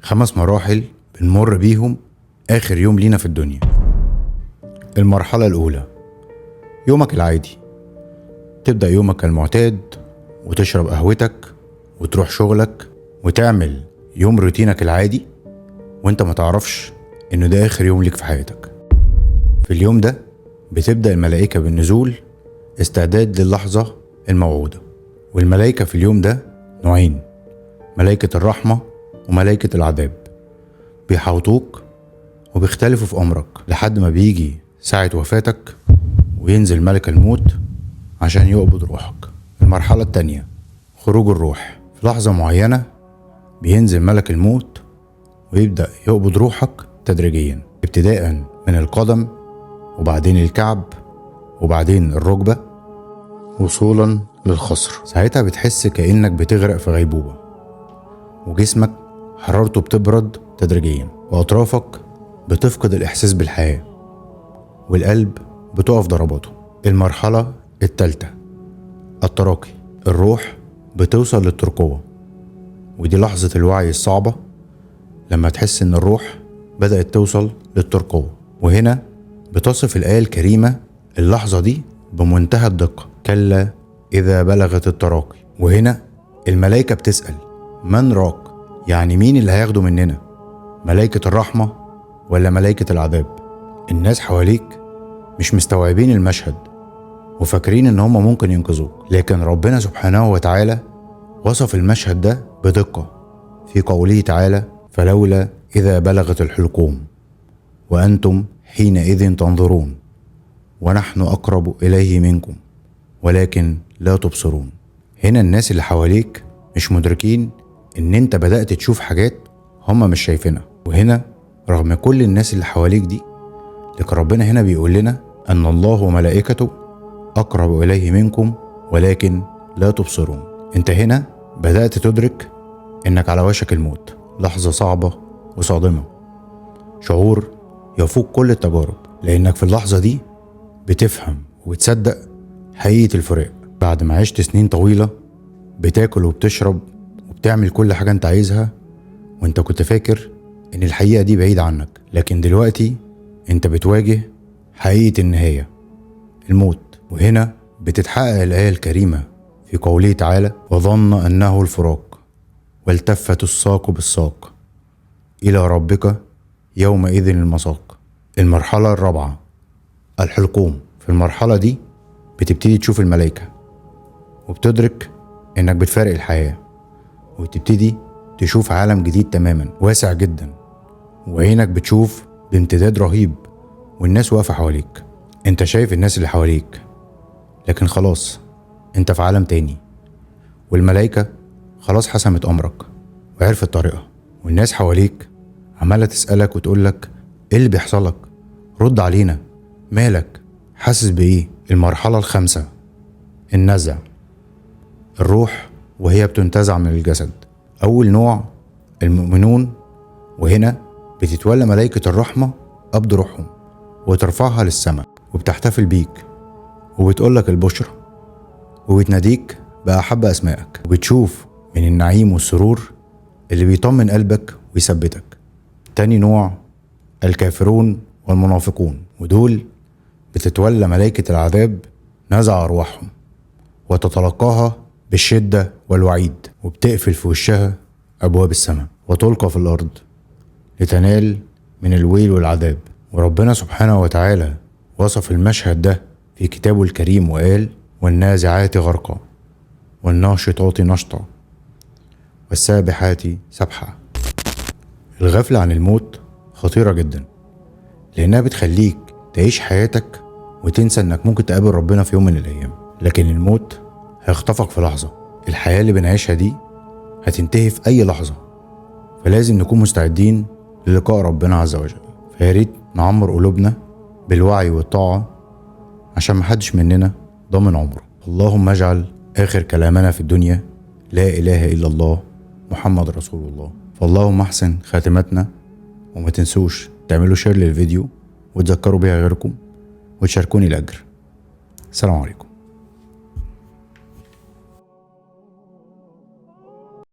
5 مراحل بنمر بيهم آخر يوم لينا في الدنيا. المرحلة الأولى يومك العادي. تبدأ يومك كالمعتاد وتشرب قهوتك وتروح شغلك وتعمل يوم روتينك العادي وانت ما تعرفش انه ده آخر يوم ليك في حياتك. في اليوم ده بتبدأ الملائكة بالنزول استعداد للحظة الموعودة. والملائكة في اليوم ده نوعين، ملائكة الرحمة وملائكة العذاب. بيحوطوك وبيختلفوا في أمرك لحد ما بيجي ساعة وفاتك وينزل ملك الموت عشان يقبض روحك. المرحلة التانية خروج الروح. في لحظة معينة بينزل ملك الموت ويبدأ يقبض روحك تدريجيا، ابتداء من القدم وبعدين الكعب وبعدين الركبة وصولا للخصر. ساعتها بتحس كأنك بتغرق في غيبوبة وجسمك حرارته بتبرد تدريجيا وأطرافك بتفقد الإحساس بالحياة والقلب بتقف ضرباته. المرحلة التالتة التراقي. الروح بتوصل للترقوة، ودي لحظة الوعي الصعبة لما تحس ان الروح بدأت توصل للترقوة. وهنا بتصف الآية الكريمة اللحظة دي بمنتهى الدقة: كلا إذا بلغت التراقي. وهنا الملائكة بتسأل من راق؟ يعني مين اللي هياخده مننا، ملائكة الرحمة ولا ملائكة العذاب؟ الناس حواليك مش مستوعبين المشهد وفاكرين ان هم ممكن ينقذوك، لكن ربنا سبحانه وتعالى وصف المشهد ده بدقة في قوله تعالى: فلولا إذا بلغت الحلقوم وأنتم حينئذ تنظرون ونحن أقرب إليه منكم ولكن لا تبصرون. هنا الناس اللي حواليك مش مدركين ان انت بدأت تشوف حاجات هم مش شايفينها. وهنا رغم كل الناس اللي حواليك دي، لكن ربنا هنا بيقول لنا ان الله وملائكته أقرب إليه منكم ولكن لا تبصرون. انت هنا بدأت تدرك انك على وشك الموت، لحظة صعبة وصادمة، شعور يفوق كل التجارب، لانك في اللحظة دي بتفهم وتصدق حقيقة الفراق. بعد ما عشت سنين طويلة بتاكل وبتشرب وبتعمل كل حاجة انت عايزها وانت كنت فاكر ان الحقيقة دي بعيدة عنك، لكن دلوقتي انت بتواجه حقيقة النهاية، الموت. وهنا بتتحقق الآية الكريمة في قوله تعالى: وظن أنه الفراق والتفت الساق بالساق إلى ربك يومئذ المساق. المرحلة الرابعة الحلقوم. في المرحلة دي بتبتدي تشوف الملائكة وبتدرك انك بتفارق الحياة وتبتدي تشوف عالم جديد تماما واسع جدا، وعينك بتشوف بامتداد رهيب والناس واقفة حواليك. انت شايف الناس اللي حواليك لكن خلاص انت في عالم تاني، والملائكة خلاص حسمت امرك وعرفت طريقها، والناس حواليك عمالة تسألك وتقولك ايه اللي بيحصلك، رد علينا، مالك، حاسس بايه؟ المرحلة الخامسة النزع. الروح وهي بتنتزع من الجسد. اول نوع المؤمنون، وهنا بتتولى ملائكة الرحمة قبض روحهم وترفعها للسماء وبتحتفل بيك وبتقولك البشرى وبتناديك بأحب أسمائك، وبتشوف من النعيم والسرور اللي بيطمن قلبك ويثبتك. تاني نوع الكافرون والمنافقون، ودول بتتولى ملائكة العذاب نزع أرواحهم وتتلقاها بالشدة والوعيد، وبتقفل في وشها أبواب السماء وتلقى في الأرض لتنال من الويل والعذاب. وربنا سبحانه وتعالى وصف المشهد ده في كتابه الكريم وقال: والنازعات غرقا والناشطات نشطا والسابحات سبحا. الغفلة عن الموت خطيرة جدا، لأنها بتخليك تعيش حياتك وتنسى انك ممكن تقابل ربنا في يوم من الايام، لكن الموت هيخطفك في لحظة. الحياة اللي بنعيشها دي هتنتهي في اي لحظة، فلازم نكون مستعدين للقاء ربنا عز وجل. فياريت نعمر قلوبنا بالوعي والطاعة عشان محدش مننا ضامن عمره. اللهم اجعل اخر كلامنا في الدنيا لا اله الا الله محمد رسول الله. فاللهم احسن خاتمتنا، وما تنسوش تعملوا شير للفيديو وتذكروا بيها غيركم وتشاركوني الأجر. السلام عليكم.